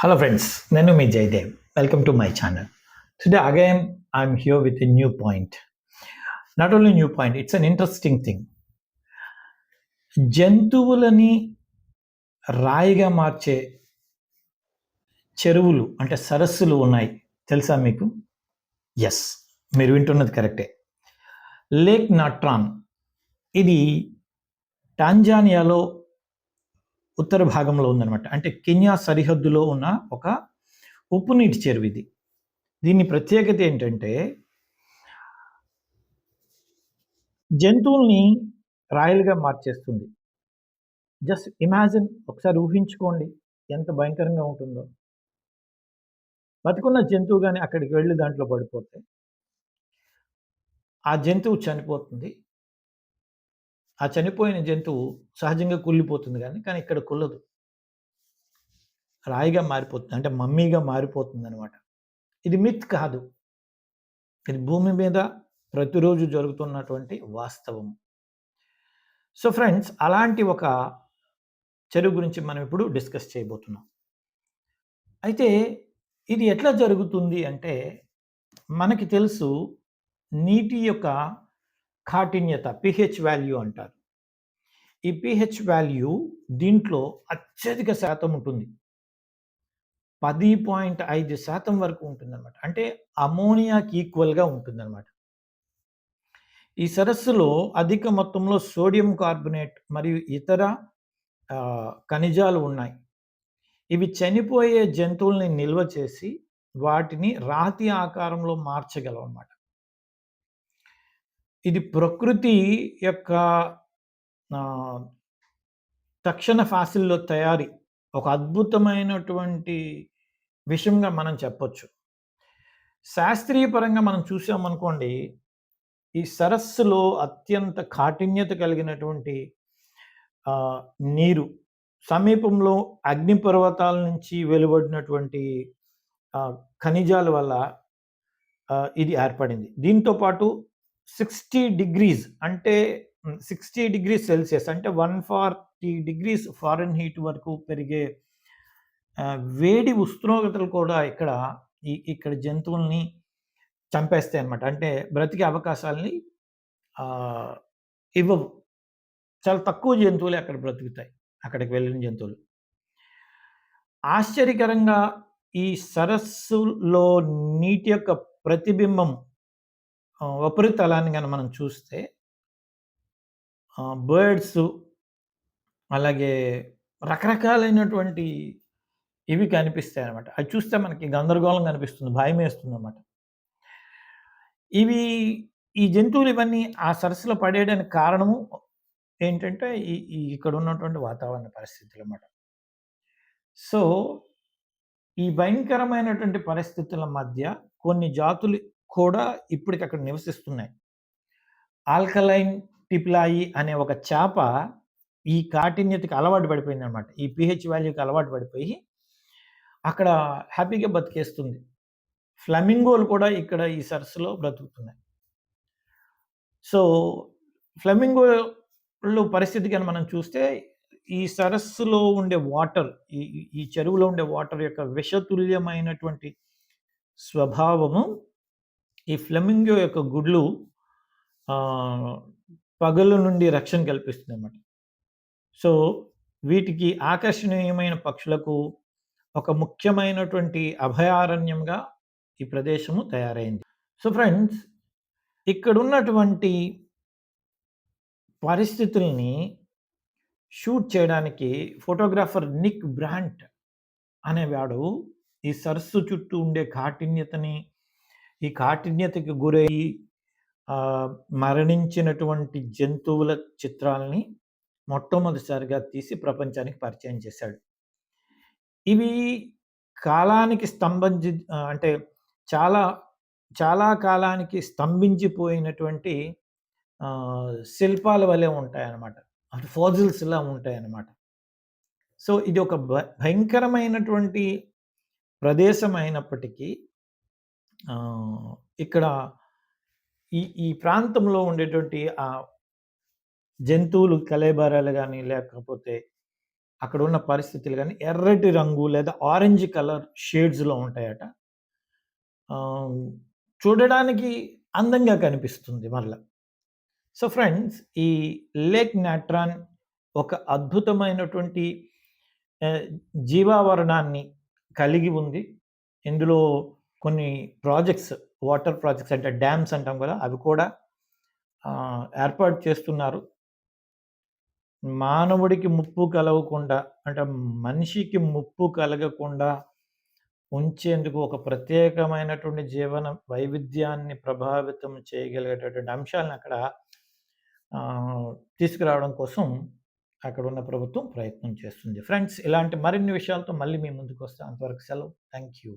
Hello friends, Nenu me Jaydev. Welcome to my channel. Today again I'm here with a new point. Not only new point, it's an interesting thing. జంతువులని రాయిగా మార్చే చెరువులు అంటే సరస్సులు ఉన్నాయి. తెలుసా మీకు? Yes, మీరు వింటున్నది కరెక్టే. లేక్ నాట్రాన్ ఇది టాంజానియాలో ఉత్తర భాగంలో ఉందన్నమాట. అంటే కెన్యా సరిహద్దులో ఉన్న ఒక ఉప్పునీటి చెరువు ఇది. దీని ప్రత్యేకత ఏంటంటే జంతువుల్ని రాయలుగా మార్చేస్తుంది. జస్ట్ ఇమాజిన్, ఒకసారి ఊహించుకోండి ఎంత భయంకరంగా ఉంటుందో. బతికున్న జంతువు గాని అక్కడికి వెళ్లి దాంట్లో పడిపోతే, ఆ జంతువు చనిపోతుంది. ఆ చనిపోయిన జంతువు సహజంగా కుళ్ళిపోతుంది కానీ ఇక్కడ కుల్లదు. రాయిగా మారిపోతుంది. అంటే మమ్మీగా మారిపోతుందనమాట. ఇది మిత్ కాదు. ఇది భూమి మీద ప్రతిరోజు జరుగుతున్నటువంటి వాస్తవం. సో ఫ్రెండ్స్, అలాంటి ఒక చెరువు గురించి మనం ఇప్పుడు డిస్కస్ చేయబోతున్నాం. అయితే ఇది ఎట్లా జరుగుతుంది అంటే, మనకి తెలుసు నీటి యొక్క కాఠిన్యత pH వాల్యూ అంటారు. ఈ pH వాల్యూ దీంట్లో అత్యధిక శాతం ఉంటుంది. 10.5% వరకు ఉంటుందన్నమాట. అంటే అమోనియాకి ఈక్వల్‌గా ఉంటుందన్నమాట. ఈ సరస్సులో అధిక మొత్తంలో సోడియం కార్బోనేట్ మరియు ఇతర ఖనిజాలు ఉన్నాయి. ఇవి చనిపోయే జంతువుల్ని నిల్వ చేసి వాటిని రాతి ఆకారంలో మార్చగలవన్నమాట. ఇది ప్రకృతి యొక్క తక్షణ ఫాసిల్‌లో తయారీ ఒక అద్భుతమైనటువంటి విషయంగా మనం చెప్పొచ్చు. శాస్త్రీయ పరంగా మనం చూసామనుకోండి, ఈ సరస్సులో అత్యంత కాఠిన్యత కలిగినటువంటి నీరు సమీపంలో అగ్నిపర్వతాల నుంచి వెలువడినటువంటి ఖనిజాల వల్ల ఇది ఏర్పడింది. దీంతో పాటు 60 డిగ్రీస్ అంటే 60 డిగ్రీస్ సెల్సియస్ అంటే 140 డిగ్రీస్ ఫారెన్‌హీట్ వరకు పెరిగే వేడి ఉష్ణోగ్రతలు కూడా ఇక్కడ జంతువుల్ని చంపేస్తాయన్నమాట. అంటే బ్రతికే అవకాశాలని ఇవ్వవు. చాలా తక్కువ జంతువులే అక్కడ బ్రతుకుతాయి. అక్కడికి వెళ్ళిన జంతువులు. ఆశ్చర్యకరంగా ఈ సరస్సులో నీటి యొక్క ప్రతిబింబం ఉపరితలాన్ని గనక మనం చూస్తే బర్డ్స్ అలాగే రకరకాలైనటువంటి ఇవి కనిపిస్తాయన్నమాట. అది చూస్తే మనకి గందరగోళం కనిపిస్తుంది. భయమేస్తుందన్నమాట. ఈ జంతువులు ఇవన్నీ ఆ సరస్సులో పడేయడానికి కారణము ఏంటంటే ఇక్కడ ఉన్నటువంటి వాతావరణ పరిస్థితులన్నమాట. సో, ఈ భయంకరమైనటువంటి పరిస్థితుల మధ్య కొన్ని జాతులు కూడా ఇప్పటికక్కడ నివసిస్తున్నాయి. ఆల్కలైన్ టిప్లాయి అనే ఒక చేప ఈ కాఠిన్యతకి అలవాటు పడిపోయిందనమాట. ఈ pH వాల్యూకి అలవాటు పడిపోయి అక్కడ హ్యాపీగా బతికేస్తుంది. ఫ్లమింగోలు కూడా ఇక్కడ ఈ సరస్సులో బ్రతుకుతున్నాయి. సో, ఫ్లమింగోలు పరిస్థితి గాని మనం చూస్తే, ఈ సరస్సులో ఉండే వాటర్ ఈ చెరువులో ఉండే వాటర్ యొక్క విషతుల్యమైనటువంటి స్వభావము ఈ ఫ్లమింగో యొక్క గుడ్లు పగలు నుండి రక్షణ కల్పిస్తుందన్నమాట. సో, వీటికి ఆకర్షణీయమైన పక్షులకు ఒక ముఖ్యమైనటువంటి అభయారణ్యంగా ఈ ప్రదేశము తయారైంది. సో ఫ్రెండ్స్, ఇక్కడున్నటువంటి పరిస్థితుల్ని షూట్ చేయడానికి ఫోటోగ్రాఫర్ నిక్ బ్రాంట్ అనేవాడు ఈ సరస్సు చుట్టూ ఉండే కాఠిన్యతని, ఈ కాఠిన్యతకి గురయ్యి మరణించినటువంటి జంతువుల చిత్రాలని మొట్టమొదటిసారిగా తీసి ప్రపంచానికి పరిచయం చేశాడు. ఇవి కాలానికి అంటే చాలా కాలానికి స్తంభించిపోయినటువంటి శిల్పాల వలె ఉంటాయన్నమాట. అంటే ఫాజిల్స్‌లా ఉంటాయన్నమాట. సో, ఇది ఒక భయంకరమైనటువంటి ప్రదేశం అయినప్పటికీ ఇక్కడ ఈ ప్రాంతంలో ఉండేటువంటి జంతువులు కళేబరాలు గాని, లేకపోతే అక్కడున్న పరిస్థితులు గాని ఎర్రటి రంగు లేదా ఆరెంజ్ కలర్ షేడ్స్‌లో ఉంటాయట. ఆహ్, చూడడానికి అందంగా కనిపిస్తుంది మరల. సో ఫ్రెండ్స్, ఈ లేక్ నాట్రాన్ ఒక అద్భుతమైనటువంటి ఆహ్, జీవావరణాన్ని కలిగి ఉంది. ఇందులో కొన్ని ప్రాజెక్ట్స్, వాటర్ ప్రాజెక్ట్స్ అంటే డ్యామ్స్ అంటాం గదా! అవి కూడా ఏర్పాటు చేస్తున్నారు. మానవుడికి ముప్పు కలగకుండా అంటే మనిషికి ముప్పు కలగకుండా ఉంచేందుకు ఒక ప్రత్యేకమైనటువంటి జీవన వైవిధ్యాన్ని ప్రభావితం చేయగలిగేటటువంటి అంశాలను అక్కడ ఆహ్, తీసుకురావడం కోసం అక్కడున్న ప్రభుత్వం ప్రయత్నం చేస్తుంది. ఫ్రెండ్స్, ఇలాంటి మరిన్ని విషయాలతో మళ్ళీ మీ ముందుకొస్తా. అంతవరకు సెలవు. Thank you.